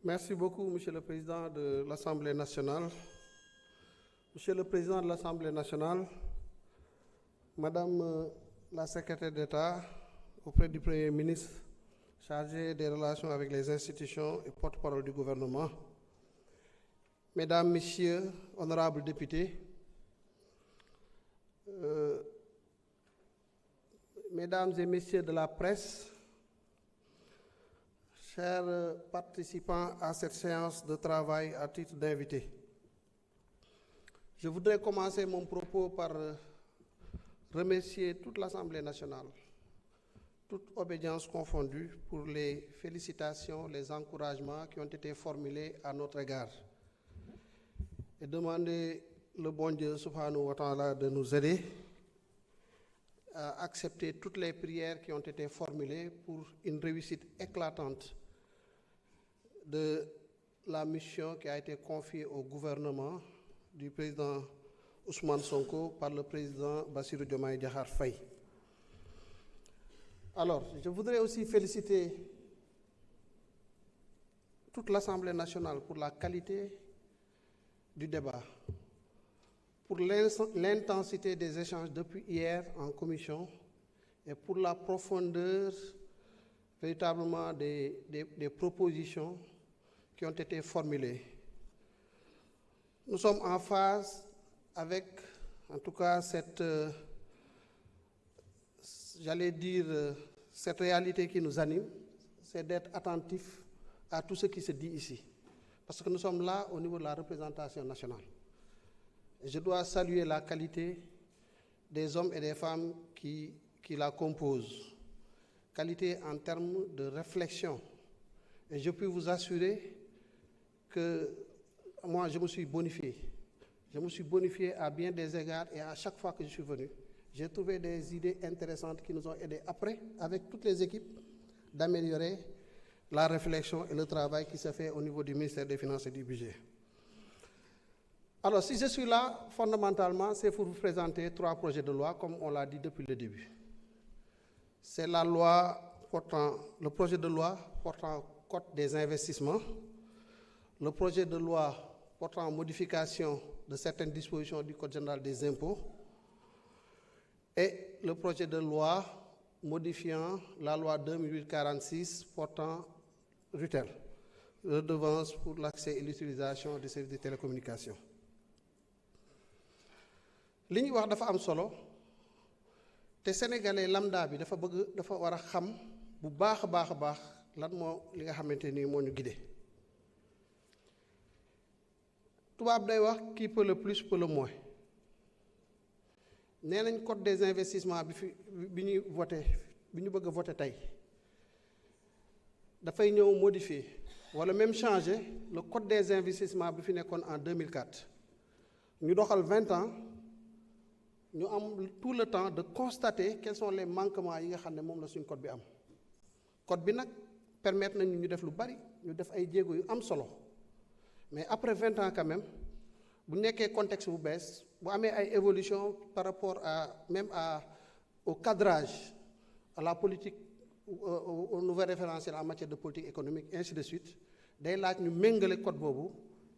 Merci beaucoup, Monsieur le Président de l'Assemblée nationale. Monsieur le Président de l'Assemblée nationale, Madame la Secrétaire d'État auprès du Premier ministre chargé des relations avec les institutions et porte-parole du gouvernement, Mesdames, Messieurs, honorables députés, Mesdames et Messieurs de la presse, chers participants à cette séance de travail à titre d'invité, je voudrais commencer mon propos par remercier toute l'Assemblée nationale, toute obédience confondue, pour les félicitations, les encouragements qui ont été formulés à notre égard et demander le bon Dieu subhanahu wa ta'ala de nous aider à accepter toutes les prières qui ont été formulées pour une réussite éclatante de la mission qui a été confiée au gouvernement du président Ousmane Sonko par le président Bassirou Diomaye Diakhar Faye. Alors, je voudrais aussi féliciter toute l'Assemblée nationale pour la qualité du débat, pour l'intensité des échanges depuis hier en commission et pour la profondeur véritablement des propositions qui ont été formulées. Nous sommes en phase avec, en tout cas, cette réalité qui nous anime, c'est d'être attentif à tout ce qui se dit ici. Parce que nous sommes là au niveau de la représentation nationale. Et je dois saluer la qualité des hommes et des femmes qui la composent. Qualité en termes de réflexion. Et je peux vous assurer que moi, je me suis bonifié. Je me suis bonifié à bien des égards et à chaque fois que je suis venu, j'ai trouvé des idées intéressantes qui nous ont aidés après, avec toutes les équipes, d'améliorer la réflexion et le travail qui se fait au niveau du ministère des Finances et du Budget. Alors, si je suis là, fondamentalement, c'est pour vous présenter 3 projets de loi, comme on l'a dit depuis le début. C'est le projet de loi portant code des investissements, le projet de loi portant modification de certaines dispositions du Code général des impôts et le projet de loi modifiant la loi 2008-46 portant RUTEL, redevance pour l'accès et l'utilisation des services de télécommunication. li ñuy wax dafa am solo te sénégalais lambda bi dafa war a xam bu baax a baax lan moo li nga xamante ni moo ñu guidé. tubaab day wax qui peut le plus peut le moins. nee nañ code des investissements bi ñu bëgg a voté tey dafay ñëw modifier wala même changer le code des investissements bi fi nekkoon en 2004 ñu doxal 20 ans ñu am tout le temps de constater quels sont les manquements yi nga xam ne moom la suñu code bi am. code bi nag permettre nañu ñu def lu bari ñu def ay jéego yu am solo mais après 20 ans quand même bu nekkee contexte bu bees bu amee ay évolution par rapport au cadrage à la politique au nouvel référentiel en matière de politique économique ainsi de suite day laaj ñu méngale code boobu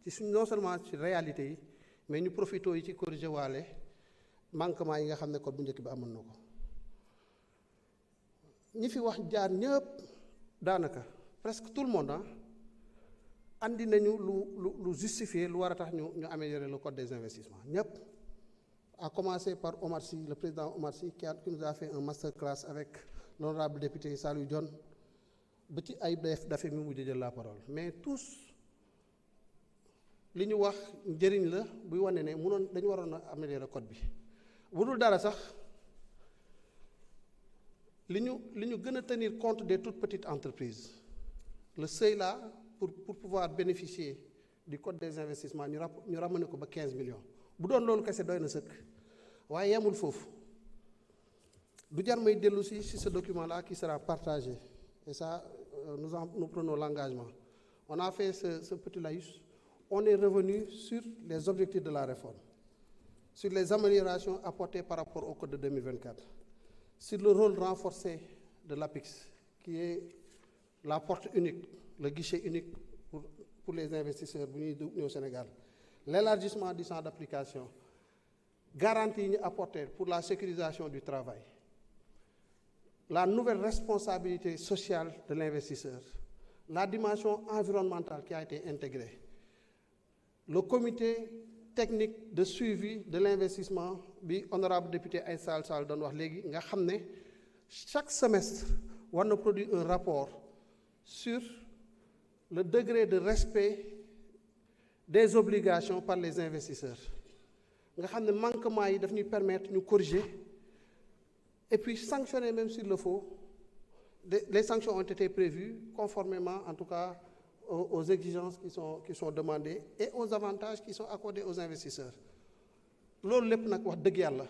ci non seulement ci réalité yi mais ñu profité yi ci corriger waale manquement yi nga xam ne code bu njëkk bi amoon na ko. ñi fi wax jaar ñëpp daanaka presque tout le monde andi nañu lu justifier lu war a tax ñu améliorer le code des investissements ñëpp, à commencer par Omar Sy, le président Omar Sy qui nous a fait un masterclass avec l'honorable député Saliou Dione ba ci ay dafe mi mujj jël la parole. Mais tous li ñu wax njëriñ la buy wane ne dañu waroon a améliorer code bi. bu dul dara sax li ñu gën a tenir compte des toutes petites entreprises, le seuil là pour pouvoir bénéficier du code des investissements ñu ramené ko ba 15 millions. bu doon loolu kese doy na sëkk waaye yemul foofu du jar may dellu si ce document là qui sera partagé et ça nous prenons l'engagement. On a fait ce petit laïus, on est revenu sur les objectifs de la réforme, sur les améliorations apportées par rapport au code de 2024, sur le rôle renforcé de l'APIX, qui est la porte unique, le guichet unique pour pour les investisseurs bu ñuy au Sénégal, l'élargissement du champ d'application, garantie yi ñu apporter pour la sécurisation du travail, la nouvelle responsabilité sociale de l'investisseur, la dimension environnementale qui a été intégrée, le comité technique de suivi de l'investissement bi honorable député Aïssa Sall doon wax léegi nga xam ne chaque semestre war na produire un rapport sur le degré de respect des obligations par les investisseurs nga xam ne manquement yi daf ñuy permettre ñu corriger et puis sanctionner même s'il le faut. Les sanctions ont été prévues conformément en tout cas aux exigences qui sont demandées et aux avantages qui sont accordés aux investisseurs loolu lépp nag wax dëgg yàlla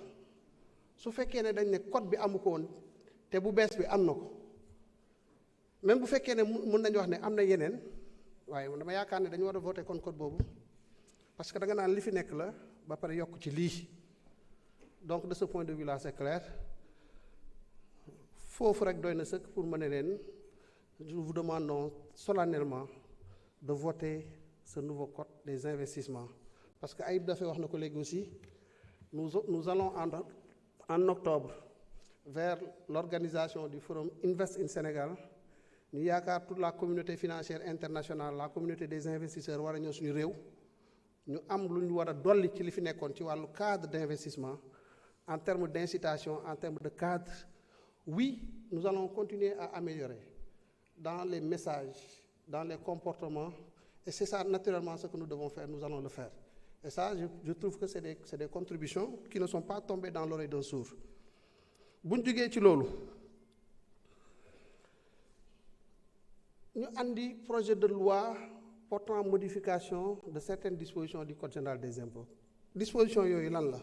su fekkee ne dañ ne code bi amu ko woon te bu bees bi am na ko même bu fekkee ne mun nañu wax ne am na yeneen waaye dama yaakaar ne dañu war a voter kon code boobu parce que da nga naan li fi nekk la ba pare yokk ci lii donc de ce point de vue là c'est clair foofu rek doy na sëkk pour mën leen nous vous demandons solennellement de voter ce nouveau code des investissements parce que Ayib dafay wax na ko léegi aussi nous allons en octobre vers l'organisation du forum Invest in Sénégal ñu yaakaar toute la communauté financière internationale la communauté des investisseurs war a ñëw suñu réew ñu am lu ñu war a dolli ci li fi nekkoon ci wàllu cadre d'investissement en termes d'incitation en termes de cadre. Oui, nous allons continuer à améliorer dans les messages, dans les comportements, et c'est ça naturellement ce que nous devons faire, nous allons le faire. Et ça, je trouve que c'est des contributions qui ne sont pas tombées dans l'oreille d'un sourd. Bu ñu jógee ci loolu ñu andi projet de loi portant modification de certaines dispositions du Code général des impôts. Dispositions yooyu lan la?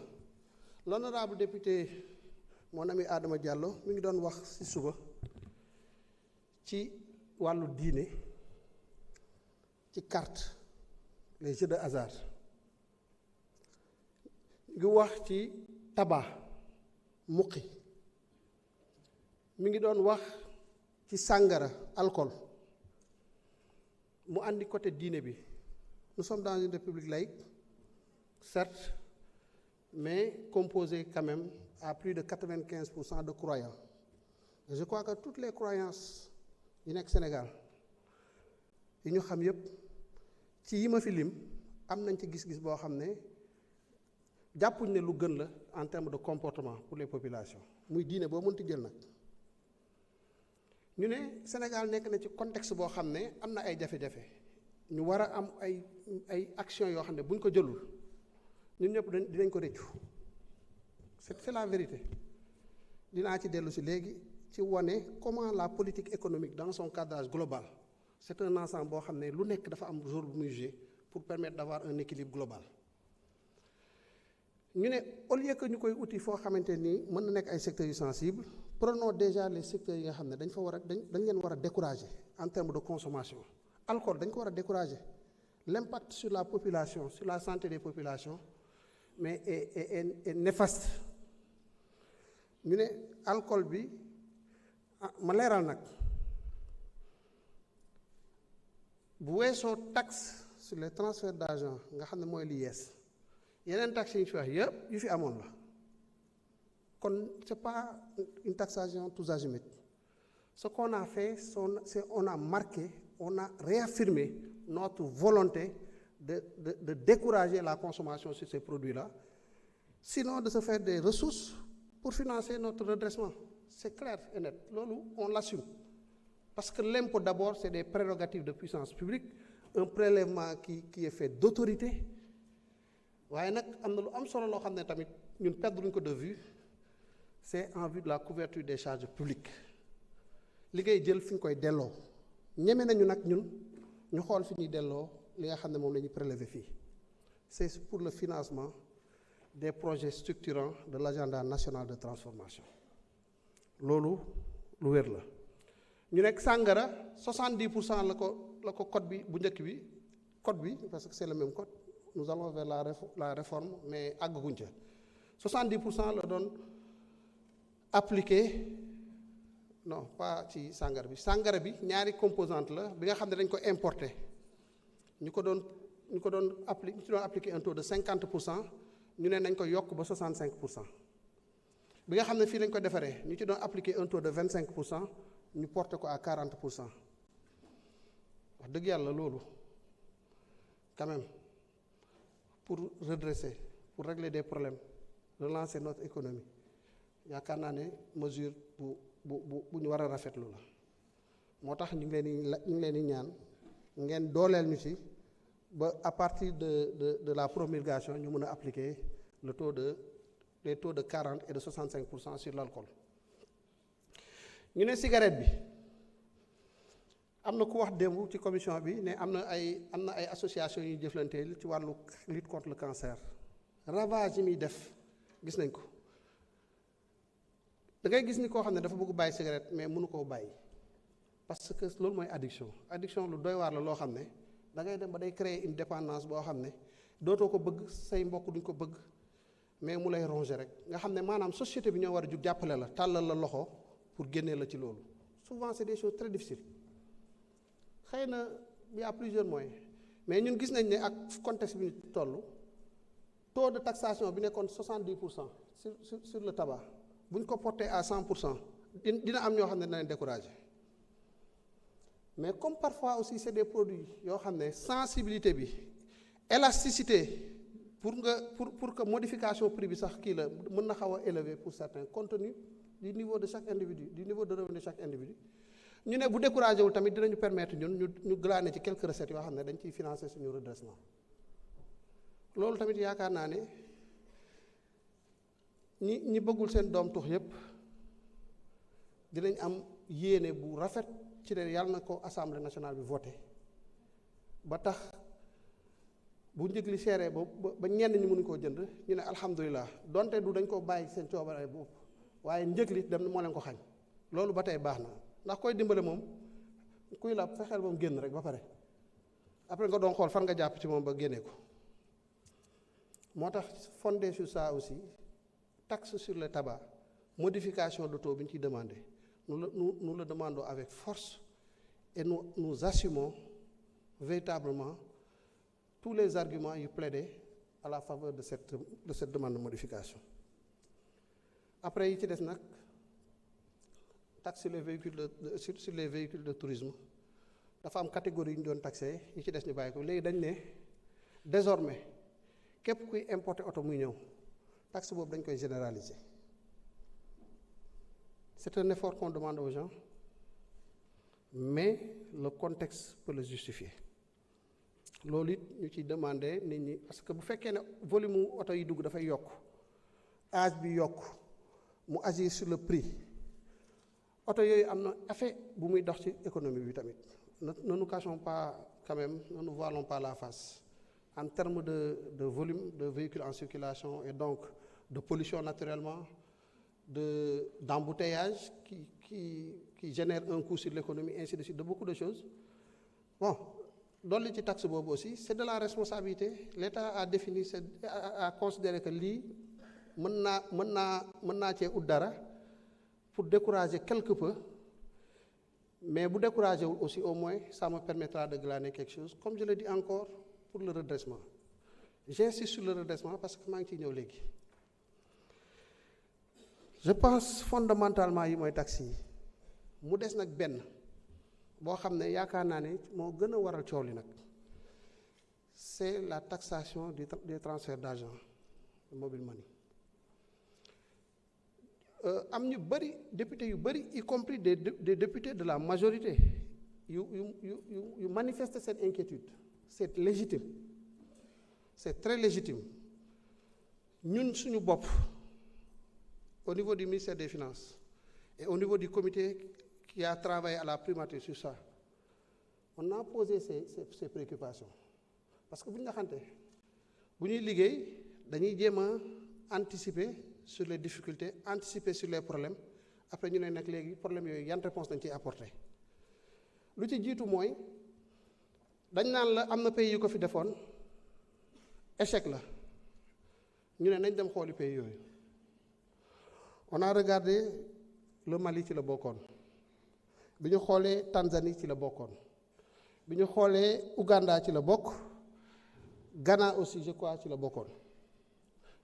L'honorable député mon ami Adama Diallo mi ngi doon wax ci suba ci wàllu diine ci carte les jeux de hasard ngi wax ci tabac muqi mi ngi doon wax ci sàngara alcool mu andi côté diine bi nous sommes dans une république laïque certes mais composée quand même à plus de 95% de croyants. Et je crois que toutes les croyances yi nekk Sénégal yi ñu xam yépp ci yi ma fi lim am nañ ci gis-gis boo xam ne jàppuñ ne lu gën la en termes de comportement pour les populations muy diine boo mënti jël nag ñu ne Sénégal nekk na ci contexte boo xam ne am na ay jafe-jafe ñu war a am ay actions yoo xam ne buñ ko jëlul ñun ñëpp dinañ ko rëccu c'est la vérité dinaa ci dellu si léegi ci wane comment la politique économique dans son cadrage global c'est un ensemble boo xam ne lu nekk dafa am rôle bu muy jouer pour permettre d'avoir un équilibre global ñu ne au lieu que ñu koy uti foo xamante ni mën na nekk ay secteurs yu sensibles prenons déjà les secteurs yi nga xam ne dañ fa war a dañ leen war a décourager en termes de consommation alcool dañ ko war a décourager l'impact sur la population sur la santé des populations mais est néfaste ñu ne alcool bi ma leeral nag bu weesoo taxe sur les transferts d'argent nga xam ne mooy li yees yeneen taxes yi ñu fi wax yëpp yu fi amoon la kon c'est pas une taxation tous azimuts ce qu'on a fait c'est on a marqué on a réaffirmé notre volonté de décourager la consommation sur ces produits-là sinon de se faire des ressources pour financer notre redressement c'est clair et net loolu on l'assume parce que l'impôt d'abord c'est des prérogatives de puissance publique un prélèvement qui est fait d'autorité waaye nag am na lu am solo loo xam ne tamit ñun perdre ko de vue c'est en vue de la couverture des charges publiques li ngay jël fi nga koy delloo ñeme nañu nag ñun ñu xool fi ñuy delloo li nga xam ne moom la ñuy prélever fii c'est pour le financement des projets structurants de l'agenda national de transformation loolu lu wér la ñu nekk sàngara 70% la ko code bi bu njëkk bi code bi parce que c'est le même code nous allons vers la réforme mais àgguñ ca 70% la doon appliqué non pas ci sàngara bi ñaari composante la bi nga xam ne dañ ko importer ñu ko doon appliquer un taux de 50%, ñu ne nañ ko yokk ba 65%. bi nga xam ne fii lañ ko defaree ñu ci doon appliquer un taux de 25%, ñu porté ko à 40%. wax dëgg yàlla loolu quand même pour redresser, pour régler des problèmes, relancer notre économie, yaakaar naa ne mesure bu ñu war a rafetlu la. moo tax ñu ngi leen di ñaan ngeen dooleel ñu ci ba à partir de la promulgation ñu mën a appliquer les taux de 40 et de 65% sur l'alcool. ñu ne cigarette bi am na ku wax démb ci commission bi ne am na ay association yu jëflanteel ci wàllu lutte contre le cancer. ravage yi muy def gis nañ ko da ngay gis ni koo xam ne dafa bëgg bàyyi cigarette mais mënu koo bàyyi parce que loolu mooy addiction lu doy waar la loo xam ne da ngay dem ba day créer une dépendance boo xam ne dootoo ko bëgg, say mbokk duñ ko bëgg, mais mu lay ronger rek nga xam ne maanaam société bi ñoo war a jug jàppale la, tàllal la loxo pour génnee la ci loolu. Souvent c'est des choses très difficiles. xëy na il y a plusieurs moyens mais ñun gis nañ ne ak contexte bi ñu toll taux de taxation bi nekkoon 70% sur le tabac bu ñu ko porté à 100% dina am ñoo xam ne dinañ découragé. mais comme parfois aussi c'est des produits yoo xam ne sensibilité bi, élasticité pour que modification prix bi sax kii la mën na xaw a élevé pour certains compte tenu du niveau de chaque individu, du niveau de revenu de chaque individu. ñu ne bu découragé wul tamit dinañu permettre ñun ñu glaner ci quelques recettes yoo xam ne dañ ciy financer suñu redressement. loolu tamit yaakaar naa ne ñi bëggul seen doom tux yépp dinañ am yéene bu rafet ci ne yàlla na ko assemblée nationale bi voté ba tax bu njëg li seeree ba ñenn ñi mënuñ koo jënd ñu ne alhamdulilah donte du dañ ko bàyyi seen coobare bopp waaye njëg li dem moo leen ko xañ. loolu ba tey baax na ndax koy dimbale moom kuy la fexeel ba mu génn rek ba pare après nga doon xool fan nga jàpp ci moom ba génnee ko. moo tax fondé sur ça aussi taxe sur le tabac, modification de taux bi ñu ciy demandé nous le demandons avec force et nous assumons véritablement tous les arguments yu plaider à la faveur de cette demande de modification. après yi ci des nag taxe sur les véhicules de tourisme dafa am catégorie yu ñu doon taxé yi ci des ñu bàyyi ko léegi dañ ne désormais képp kuy importer oto muy ñëw taxe boobu dañ koy généraliser. C'est un effort qu'on demande aux gens, mais le contexte peut le justifier. loolu it ñu ciy demander nit ñi parce que bu fekkee ne volume mu oto yi dugg dafay yokk, âge bi yokk, mu agir sur le prix, oto yooyu am na effet bu muy dox ci économie bi tamit. Ne nous cachons pas quand même, ne nous voilons pas la face. En termes de volume de véhicules en circulation et donc de pollution naturellement, d'embouteillage qui génère un coût sur l'économie, ainsi de suite, de beaucoup de choses. Bon, dans les taxes boobu aussi, c'est de la responsabilité. L'État a défini, a considéré que lii mën naa cee ut dara pour décourager quelque peu, mais bu décourager wul aussi au moins ça me permettra de glaner quelque chose. Comme je le dis encore pour le redressement. J'insiste sur le redressement parce que maa ngi ciy ñëw léegi. Je pense fondamentalement yi mooy taxes yi mu des nag benn boo xam ne yaakaar naa ne moo gën a waral coow li nag c'est la taxation des transferts d'argent, mobile money. am ñu bëri députés yu bëri y compris des députés de la majorité yu manifester cette inquiétude. C'est légitime, c'est très légitime. Ñun suñu bopp au niveau du ministère des Finances et au niveau du comité qui a travaillé à la primature sur ça, on a posé ces préoccupations. Parce que bu ñu naxante bu ñuy liggéey dañuy jéem a anticiper sur les difficultés, anticiper sur les problèmes, après ñu ne nag léegi problème yooyu yan réponse dañ ciy apporter. lu ci jiitu mooy dañ naan la am na pays yu ko fi defoon échec la ñu ne nañ dem xooli pays yooyu. On a regardé le Mali ci la bokkoon bi ñu xoolee Tanzanie ci la bokkoon bi ñu xoolee Ouganda ci la bokk, Ghana aussi je crois ci la bokkoon.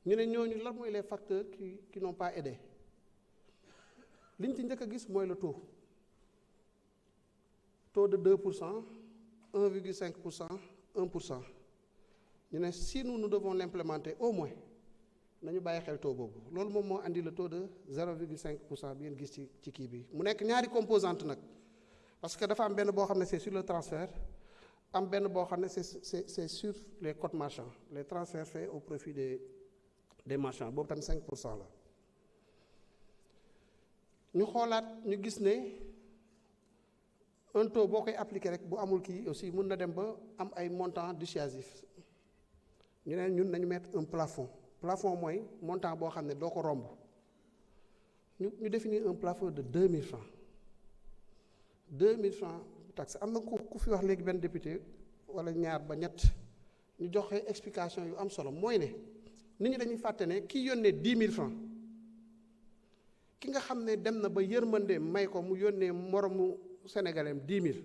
ñu ne ñooñu lan mooy les facteurs qui n'ont pas aidé. liñ ci njëkk a gis mooy le taux de 2%, 1,5%, 1%. ñu ne si nous devons l'implémenter au moins nañu bàyyi xel taux boobu loolu moom moo andi le taux de 0,5% bi ngeen gis ci kii bi mu nekk ñaari composante nag parce que dafa am benn boo xam ne c'est sur le transfert am benn boo xam ne c'est sur les cotes marchands les transferts faits au profit des marchands boobu tamit 5% la. ñu xoolaat ñu gis ne un taux boo koy appliquer rek bu amul kii aussi mun na dem ba am ay montants dissuasifs ñu ne ñun nañu mettre un plafond mooy montant boo xam ne doo ko romb ñu définir un plafond de 2000 francs 2000 francs taxe am na ku fi wax léegi benn député wala ñaar ba ñett ñu joxe explication yu am solo mooy ne nit ñi dañuy fàtte ne kii yónnee 10 000 francs ki nga xam ne dem na ba yërmande may ko mu yónnee moromu sénégalais 10 000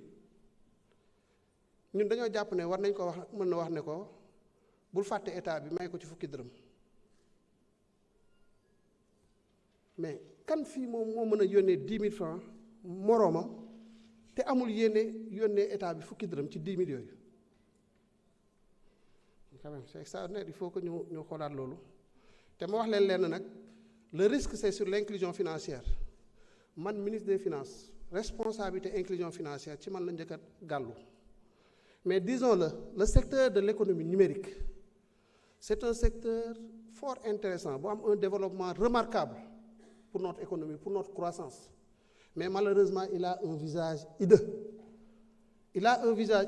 ñun dañoo jàpp ne war nañ ko wax mën na wax ne ko bul fàtte état bi may ko ci fukki dërëm mais kan fii moom moo mën a yónnee 10 000 francs moroomam te amul yónnee état bi fukki dërëm ci 10 000 yooyu quand même c'est extraordinaire il faut que ñu xoolaat loolu te ma wax leen lenn nag le risque c'est sur l'inclusion financière man ministre des finances responsabilité inclusion financière ci man la njëkk a gàllu mais disons-le le secteur de l'économie numérique c'est un secteur fort intéressant bu am un développement remarquable pour notre économie pour notre croissance mais malheureusement il a un visage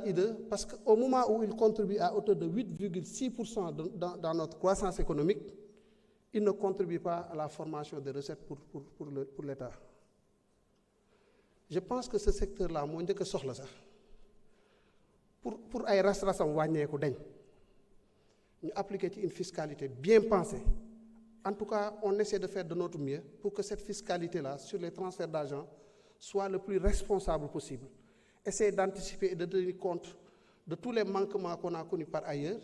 hideux parce qu'au moment où il contribue à hauteur de 8,6% dans notre croissance économique il ne contribue pas à la formation des recettes pour l'État. Je pense que ce secteur-là moo njëkk a soxla sax pour ay ras-rasam wàññeeku dañ ñu appliquer ci une fiscalité bien pensée. En tout cas, on essaie de faire de notre mieux pour que cette fiscalité-là sur les transferts d'argent soit le plus responsable possible. Essayer d'anticiper et de tenir compte de tous les manquements qu'on a connus par ailleurs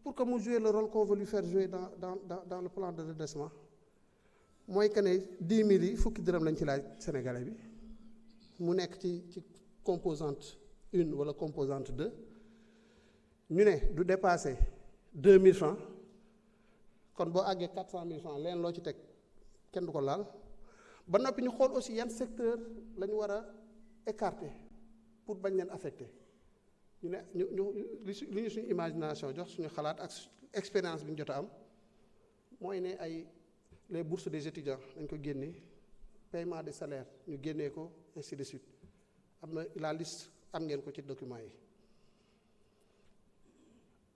pour que mu jouer le rôle qu'on veut lui faire jouer dans le plan de redressement mooy que ne 10 000 yi fukki dërëm lañ ci laaj sénégalais bi mu nekk ci composante 1 wala composante 2 ñu ne du dépasser 2 000 francs kon boo àggee 400 000 francs leen loo ci teg kenn du ko laal ba noppi ñu xool aussi yan secteur la ñu war a écarter pour bañ leen affecter ñu ne li ñu suñu imagination jox suñu xalaat ak expérience bi ñu jot a am mooy ne les bourses des étudiants dañ ko génne paiement des salaires ñu génnee ko ainsi de suite am na la liste am ngeen ko ci document yi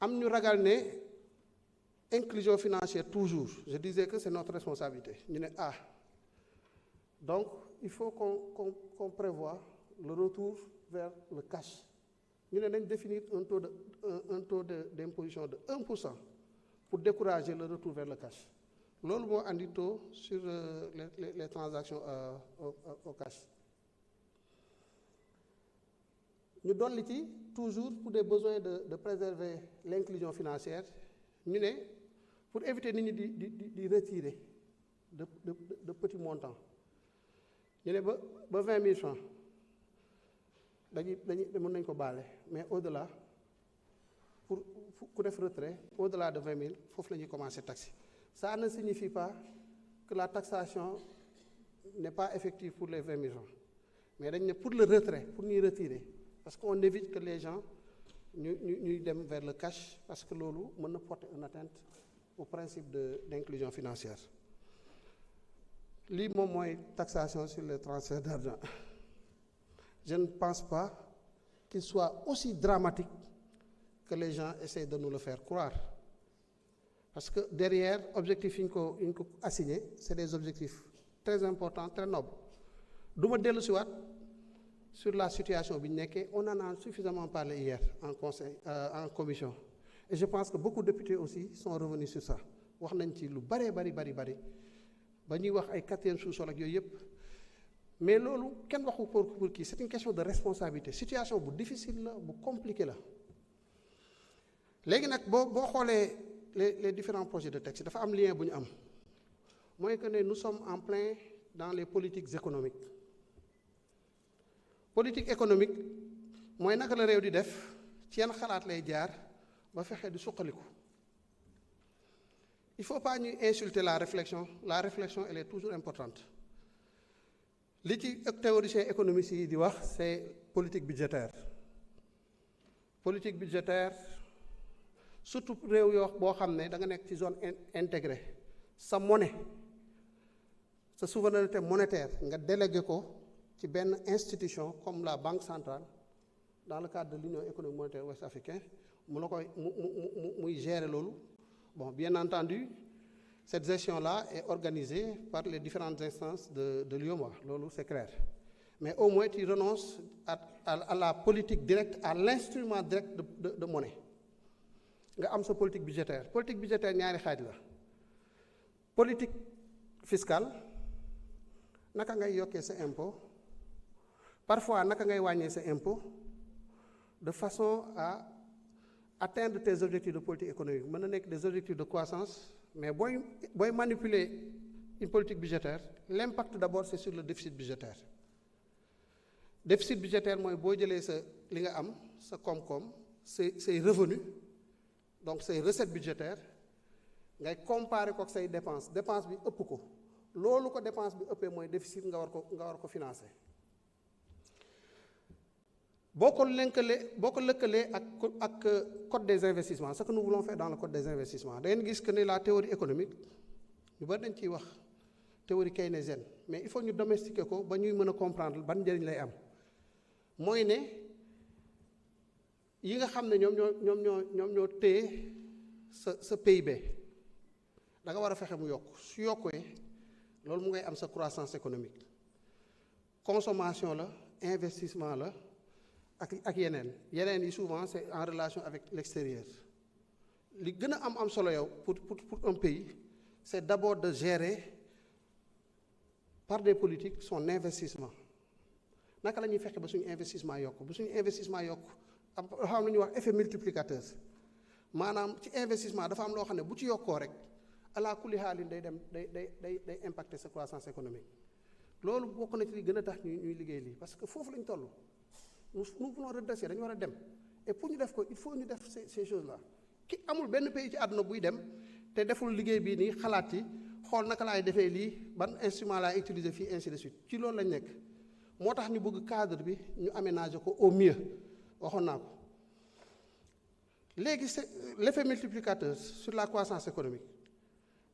am ñu ragal ne inclusion financière toujours je disais que c'est notre responsabilité ñu ne donc il faut qu'on prévoie le retour vers le cash ñu ne nañ définir un taux d'imposition de 1% pour décourager le retour vers le cash loolu moo andi taux sur les transactions au cash ñu dolli ci toujours pour des besoins de préserver l'inclusion financière ñu ne pour éviter nit ñi di retirer de petits montants ñu ne ba 20 000 francs dañuy mën nañ ko baale mais au-delà pour ku def retrait au-delà de 20 000 foofu la ñuy commencer taxer ça ne signifie pas que la taxation n'est pas effective pour les 20 000 francs mais dañ ne pour le retrait pour ñuy retirer parce qu'on évite que les gens ñuy dem vers le cash parce que loolu mën na porter une atteinte au principe d'inclusion financière lii moom mooy taxation sur les transferts d'argent je ne pense pas qu'il soit aussi dramatique que les gens essaient de nous le faire croire parce que derrière objectifs yi ñu ko assigné c'est des objectifs très importants très nobles du ma dellu si waat sur la situation bi ñu nekkee on en a suffisamment parlé hier en conseil en commission et je pense que beaucoup de députés aussi sont revenus sur ça wax nañ ci lu bari ba ñuy wax ay quatrième sous-sol ak yooyu yëpp mais loolu kenn waxu pour kii c'est une question de responsabilité situation bu difficile la bu compliqué la léegi nag boo xoolee les différents projets de texte dafa am lien bu ñu am mooy que ne nous sommes en plein dans les politiques économiques politique économique mooy naka la réew di def ci yan xalaat lay jaar ba fexe di suqaliku il faut pas ñuy insulter la réflexion elle est toujours importante li ci théoriciens économistes yi di wax c'est politique budgétaire surtout réew yoo boo xam ne da nga nekk ci zone intégrée sa monnaie sa souveraineté monétaire nga délégué ko ci benn institution comme la Banque centrale dans le cadre de l'Union économique monétaire ouest africaine mu la koy muy gérer loolu bon bien entendu cette gestion-là est organisée par les différentes instances de l'UEMOA loolu c'est clair mais au moins tu renonces à la politique directe à l'instrument direct de monnaie nga am sa politique budgétaire ñaari xaaj la politique fiscale naka ngay yokkee sa impôt parfois naka ngay wàññee sa impôt de façon à atteindre tes objectifs de politique économique mën na nekk des objectifs de croissance mais booy manipuler une politique budgétaire l'impact d'abord c'est sur le déficit budgétaire mooy boo jëlee sa li nga am sa koom-koom say revenus donc say recettes budgétaires ngay comparer ko ak say dépense bi ëpp ko loolu ko dépense bi ëppee mooy déficit nga war ko financer boo ko lëkkalee ak code des investissements ce que nous voulons faire dans le code des investissements da ngeen gis que ne la théorie économique ñu bari dañ ciy wax théorie keynésienne mais il faut ñu domestiquer ko ba ñuy mën a comprendre ban njëriñ lay am mooy ne yi nga xam ne ñoom ñoo téye sa PIB da nga war a fexe mu yokk su yokkee loolu mu ngay am sa croissance économique consommation la investissement la ak yeneen yi souvent c'est en relation avec l'extérieur li gën a am solo yow pour un pays c'est d'abord de gérer par des politiques son investissement naka la ñuy fexe ba suñu investissement yokk am xam lu ñuy wax effet multiplicateur maanaam ci investissement dafa am loo xam ne bu ci yokkoo rek ala kulli xaalin day impacter sa croissance économique loolu bokk na ci li gën a tax ñuy liggéey lii parce que foofu lañ toll nous voulons redresser dañu war a dem et pour ñu def ko il faut ñu def ces choses là ki amul benn pays ci àdduna buy dem te deful liggéey bii nii xalaat yi xool naka laay defee lii ban instrument laay utiliser fii ainsi de suite ci loolu lañ nekk moo tax ñu bëgg cadre bi ñu aménager ko au mieux waxoon naa ko léegi c'est l'effet multiplicateur sur la croissance économique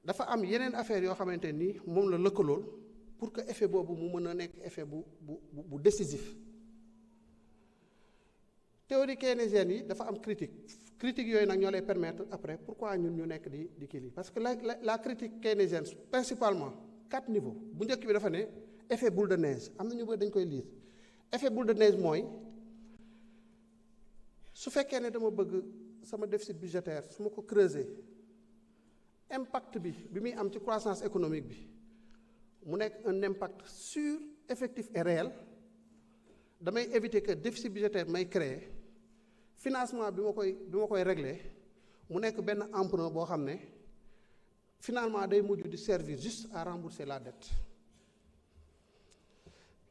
dafa am yeneen affaire yoo xamante nii moom la lëkkalool pour que effet boobu mu mën a nekk effet bu décisif théorie keynésienne yi dafa am critique yooyu nag ñoo lay permettre après pourquoi ñun ñu nekk di kii lii parce que la critique keynésienne principalement 4 niveaux bu njëkk bi dafa ne effet boule de neige am na ñu bëri dañ koy lire effet boule de neige mooy su fekkee ne dama bëgg sama déficit budgétaire su ma ko creuser impact bi muy am ci croissance économique bi mu nekk un impact sûr effectif et réel damay éviter que déficit budgétaire may créer financement bi ma koy régler mu nekk benn emprunt boo xam ne finalement day mujj di servir juste à rembourser la dette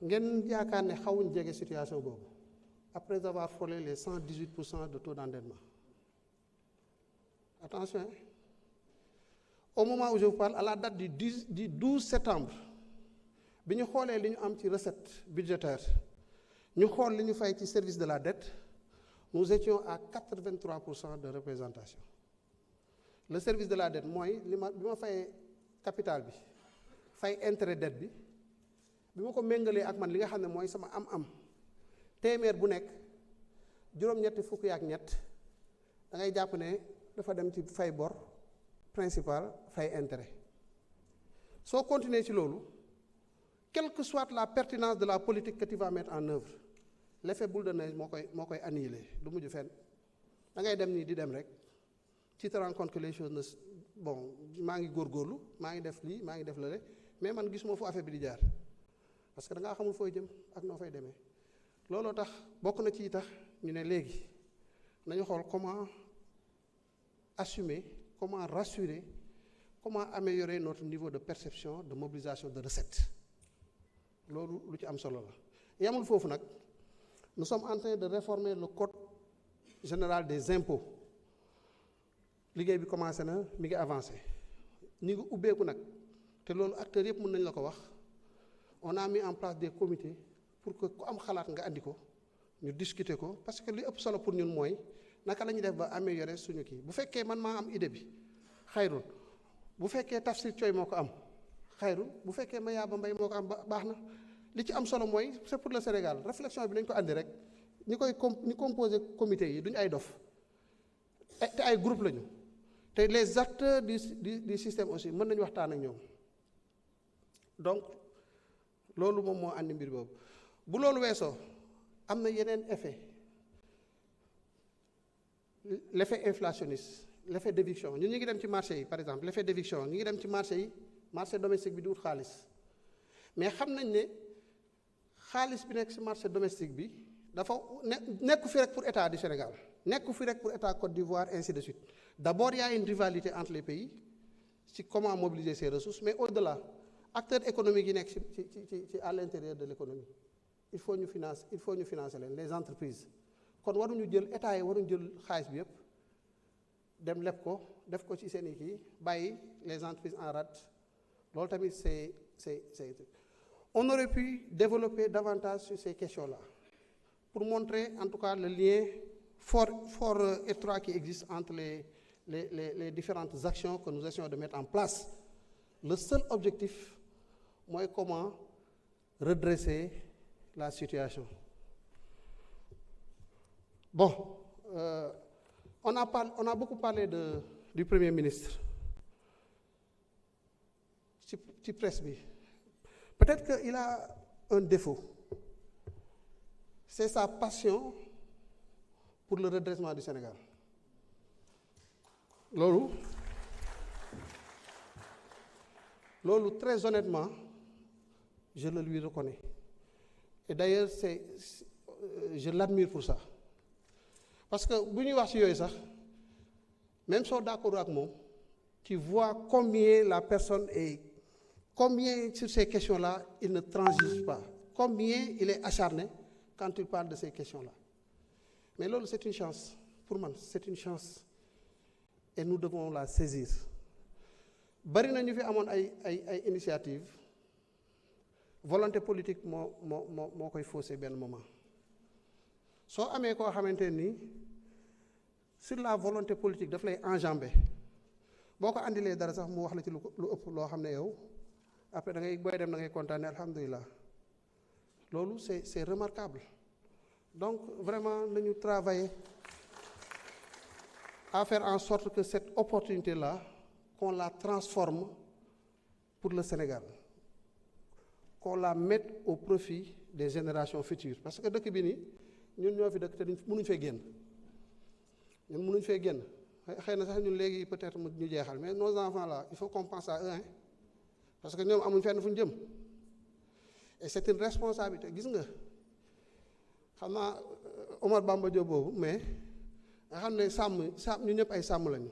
ngeen yaakaar ne xawuñ jege situation boobu après avoir frôlé les 118% de taux d'endettement attention au moment où je vous parle à la date du 12 septembre bi ñu xoolee li ñu am ci recette budgétaire ñu xool li ñu fay ci service de la dette nous étions à 83% de représentation le service de la dette mooy bi ma fayee capital bi fay intérêt dette bi ma ko méngalee ak man li nga xam ne mooy sama am téeméer bu nekk juróom-ñetti fukki ak ñett da ngay jàpp ne dafa dem ci fay bor principal fay intérêt soo continuer ci loolu quelle que soit la pertinence de la politique que tu vas mettre en œuvre l'effet boule de neige moo koy annihiler du mujj fenn da ngay dem nii di dem rek tu te rends compte que les choses maa ngi góorgóorlu maa ngi def lii maa ngi def lale mais man gisuma fu affaire bi di jaar parce que da ngaa xamul fooy jëm ak noo fay demee. looloo tax bokk na ci tax ñu ne léegi nañu xool comment assumer, comment rassurer, comment améliorer notre niveau de perception de mobilisation de recettes loolu lu ci am solo la. yamul foofu nag nous sommes en train de réformer le code général des impôts liggéey bi commencé na mi ngi avancé ñu ngi ubbeeku nag te loolu acteurs yëpp mën nañ la ko wax. on a mis en place des comités pour que ku am xalaat nga andi ko ñu discuter ko parce que li ëpp solo pour ñun mooy naka la ñuy def ba améliorer suñu kii bu fekkee man maa am idée bi xayrul bu fekkee Tafsir Coy moo ko am xayrul bu fekkee Mayaba Mbaye moo ko am baax na li ci am solo mooy c'est pour le Sénégal réflexion bi nañ ko andi rek ñi composé comité yi duñu ay dof te ay groupe lañu te les acteurs du système aussi mën nañu waxtaan ak ñoom donc loolu moom moo andi mbir boobu bu loolu weesoo am na yeneen effet l'effet inflationniste l'effet d'éviction ñun ñu ngi dem ci marché yi par exemple l'effet d'éviction ñu ngi dem ci marché yi marché domestique bi di wut xaalis mais xam nañ ne xaalis bi nekk ci marché domestique bi dafa nekku fi rek pour état du Sénégal nekku fi rek pour état Côte d'Ivoire ainsi de suite d'abord il y a une rivalité entre les pays ci comment mobiliser ces ressources mais au-delà acteurs économiques yi nekk ci à l'intérieur de l'économie il faut ñu financer leen les entreprises kon waruñu jël état yi waruñu jël xaalis bi yëpp dem leb ko def ko ci seen i kii bàyyi les entreprises en rade loolu tamit c'est on aurait pu développer davantage sur ces questions-là pour montrer en tout cas le lien fort étroit qui existe entre les différentes actions que nous essayons de mettre en place. Le seul objectif mooy comment redresser la situation. Bon, on a beaucoup parlé du Premier ministre ci presse bi. Peut-être qu'il a un défaut. C'est sa passion pour le redressement du Sénégal. Loolu très honnêtement je le lui reconnais et d'ailleurs je l'admire pour ça parce que bu ñuy wax ci yooyu sax même soo d'accord ak moom tu vois combien la personne est combien sur ces questions-là il ne transige pas combien il est acharné quand il parle de ces questions-là mais loolu c'est une chance pour man c'est une chance et nous devons la saisir bari na ñu fi amoon ay initiative volonté politique moo koy faussé benn moment soo amee koo xamante ni sur la volonté politique daf lay enjamber boo ko andilee dara sax mu wax la ci lu ëpp loo xam ne yow après da ngay booy dem da ngay kontaane alhamdulilah loolu c'est remarquable donc vraiment nañu travailler à faire en sorte que cette opportunité-là qu'on la transforme pour le Sénégal qu'on la mette au profit des générations futures parce que dëkk bi nii ñun ñoo fi dëkk te mënuñ fee génn xëy na sax ñun léegi peut-être ñu jeexal mais nos enfants là il faut qu'on pense à eux hein parce que ñoom amuñ fenn fu ñu jëm et c'est une responsabilité gis nga xam naa Omar Bamba Diop boobu mais nga xam ne sàmm ñu ñëpp ay sàmm lañu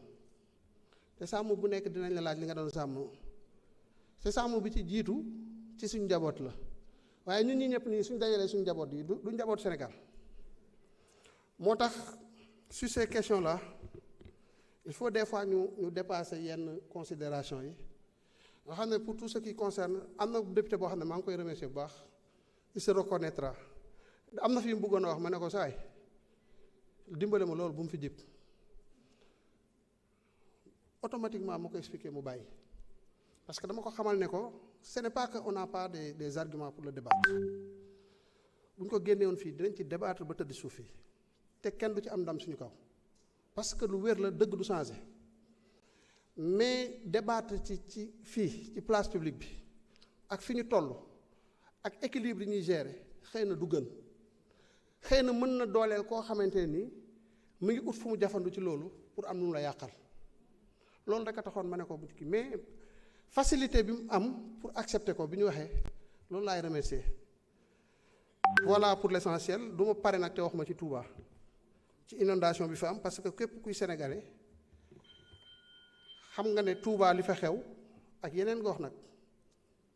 te sàmm bu nekk dinañ la laaj li nga doon sàmm te sàmm bi ci jiitu ci suñu njaboot la waaye ñun ñi ñëpp nii suñu dajalee suñu njaboot yi du njaboot Sénégal moo tax sur ces questions-là il faut des fois ñu dépasser yenn considération yi nga xam ne pour tout ce qui concerne am na député boo xam ne maa ngi koy remercier bu baax il se reconnaîtra am na fi mu bëggoon a wax ma ne ko saay dimbale ma loolu bu mu fi jib automatiquement moo ko expliquer mu bàyyi parce que dama ko xamal ne ko ce n'est pas que on n'a pas des arguments pour le débattre bu ñu ko génne woon fii dinañ ci débattre ba tëdd suuf fii te kenn du ci am ndam suñu kaw parce que lu wér la dëgg du changer mais débattre ci fii ci place publique bi ak fi ñu toll ak équilibre yi ñuy gérer xëy na du gën xëy na mën na dooleel koo xamante ne nii mu ngi ut fu mu jafandu ci loolu pour am nu mu la yàqal loolu rek a taxoon ma ne ko bu ci mais facilité bi mu am pour accepter ko bi ñu waxee loolu laay remercier. Voilà pour l'essentiel du ma pare nag te wax ma ci Touba ci inondation bi fa am parce que képp kuy sénégalais xam nga ne Touba li fa xew ak yeneen gox nag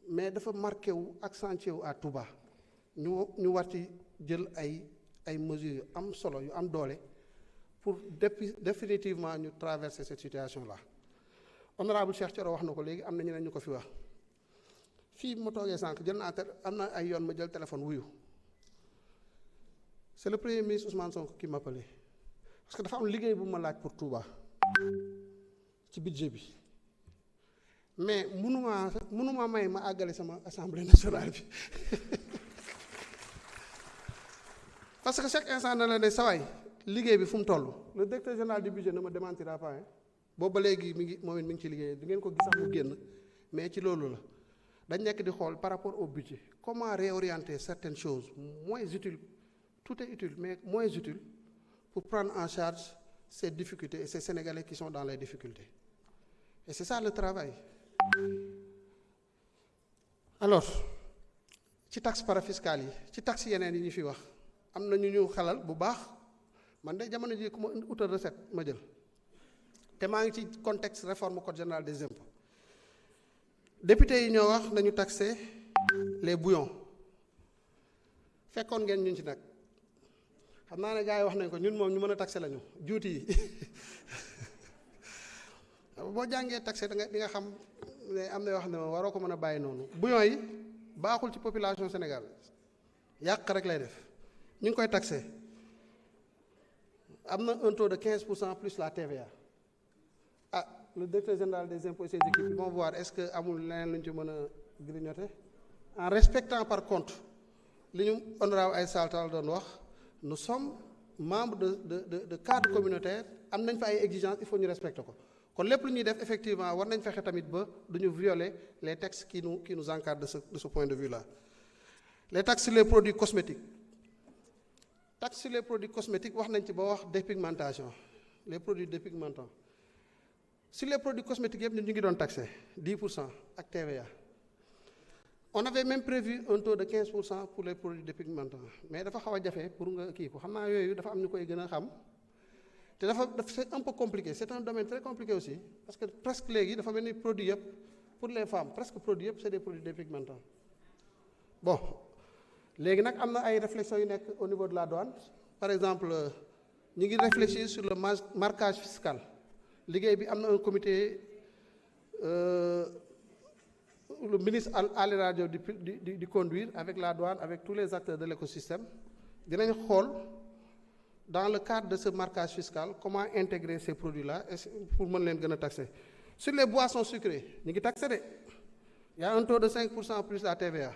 mais dafa marqué wu accentué wu à Touba ñu war ci jël ay mesures yu am solo yu am doole pour définitivement ñu traverser cette situation là. Honorable Cheikh Thioro wax na ko léegi am na ñeneen ñu ko fi wax fii ma toogee sànq jël naa am na ay yoon ma jël téléphone wuyu. C'est le premier ministre Ousmane Sonko qui m'appelait parce que dafa am liggéey bu ma laaj pour Touba ci budget bi mais mënuma may ma àggale sama assemblée nationale bi parce que chaque instant na la ne sawaay liggéey bi fu mu toll le directeur général du budget ne me démentira pas boobu ba léegi mi ngi ci liggéey di ngeen ko gis sax mu génn mais ci loolu la dañ nekk di xool par rapport au budget comment réorienter certaines choses moins utiles. Tout est utile, mais moins utile pour prendre en charge ces difficultés et ces Sénégalais qui sont dans les difficultés. Et c'est ça le travail. Alors, ci taxe parafiscale yi ci taxe yeneen yi ñu fi wax am na ñu xalal bu baax man de jamono ji ku ma utal recette ma jël te maa ngi ci contexte réforme code général des impôts député yi ñoo wax nañu taxer les bouillons fekkoon ngeen ñun ci nag. xam naa ne gars yi wax nañ ko ñun moom ñu mën a taxé lañu juuti yi boo jàngee taxé di nga xam ne am na yoo xam ne moom waroo ko mën a bàyyi noonu bouillon yi baaxul ci population Sénégal yàq rek lay def ñu ngi koy taxé am na un taux de 15% plus la TVA le directeur général des impôts et ses équipes vont voir est-ce que amul leneen lu ñu ci mën a grignoter en respectant par contre li ñu honorable ay saltal doon wax. Nous sommes membres de cadre communautaire am nañ fa ay exigences il faut ñu respecter ko kon lépp lu ñuy def effectivement war nañ fexe tamit ba du ñu violer les textes qui nous encadrent de ce point de vue là. Les taxes sur les produits cosmétiques wax nañ ci ba wax dépigmentation les produits dépigmentants sur les produits cosmétiques yëpp ñun ñu ngi doon taxé 10% ak TVA. On avait même prévu un taux de 15% pour les produits dépigmentants mais dafa xaw a jafe pour nga kii ko xam naa yooyu dafa am ñu koy gën a xam te dafa c'est un peu compliqué c'est un domaine très compliqué aussi parce que presque léegi dafa mel ni produit yëpp pour les femmes presque produit yëpp c'est des produits dépigmentants bon léegi nag am na ay réflexions yu nekk au niveau de la douane par exemple ñu ngi réfléchir sur le marquage fiscal liggéey bi am na un comité. Le ministre Ali Radio di conduire avec la douane avec tous les acteurs de l'écosystème dinañ xool dans le cadre de ce marquage fiscal comment intégrer ces produits-là pour mën leen gën a taxer sur les boissons sucrées ñu ngi taxé de y a un taux de 5% plus la TVA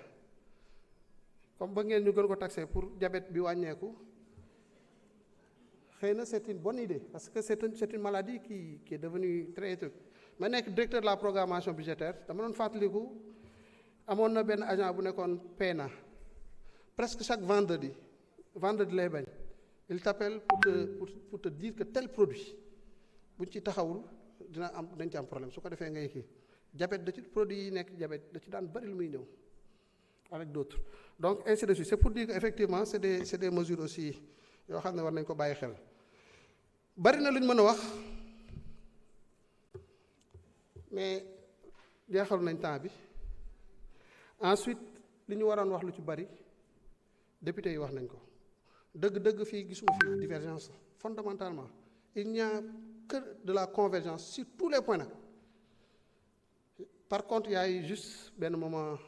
comme ba ngeen ñu gën ko taxer pour diabète bi wàññeeku xëy na c'est une bonne idée parce que c'est une maladie qui est devenue très truc. ma nekk directeur de la programmation budgétaire dama doon fàttaliku amoon na benn agent bu nekkoon PNA presque chaque vendredi lay bañ il t'appelle pour te dire que tel produit buñ ci taxawul dañ ci am problème su ko defee ngay kii diabète da ci produit yi nekk diabète da ci daan bari lu muy ñëw avec d'autres donc ainsi de suite c'est pour dire que effectivement c'est des mesures aussi yoo xam ne war nañ ko bàyyi xel bari na lu ñu mën a wax mais jeexal nañ temps bi ensuite li ñu waroon wax lu ci bari député yi wax nañ ko dëgg-dëgg fii gisuma fii divergence fondamentalement il n'y a que de la convergence sur tous les points nag par contre il y a eu juste benn moment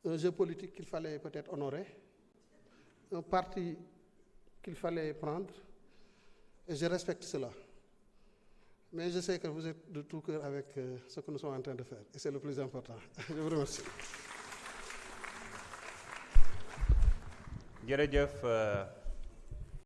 un jeu politique qu'il fallait peut-être honorer un parti qu'il fallait prendre et je respecte cela. Mais je sais que vous êtes de tout cœur avec ce que nous sommes en train de faire et c'est le plus important. Je vous remercie. Jërëjëf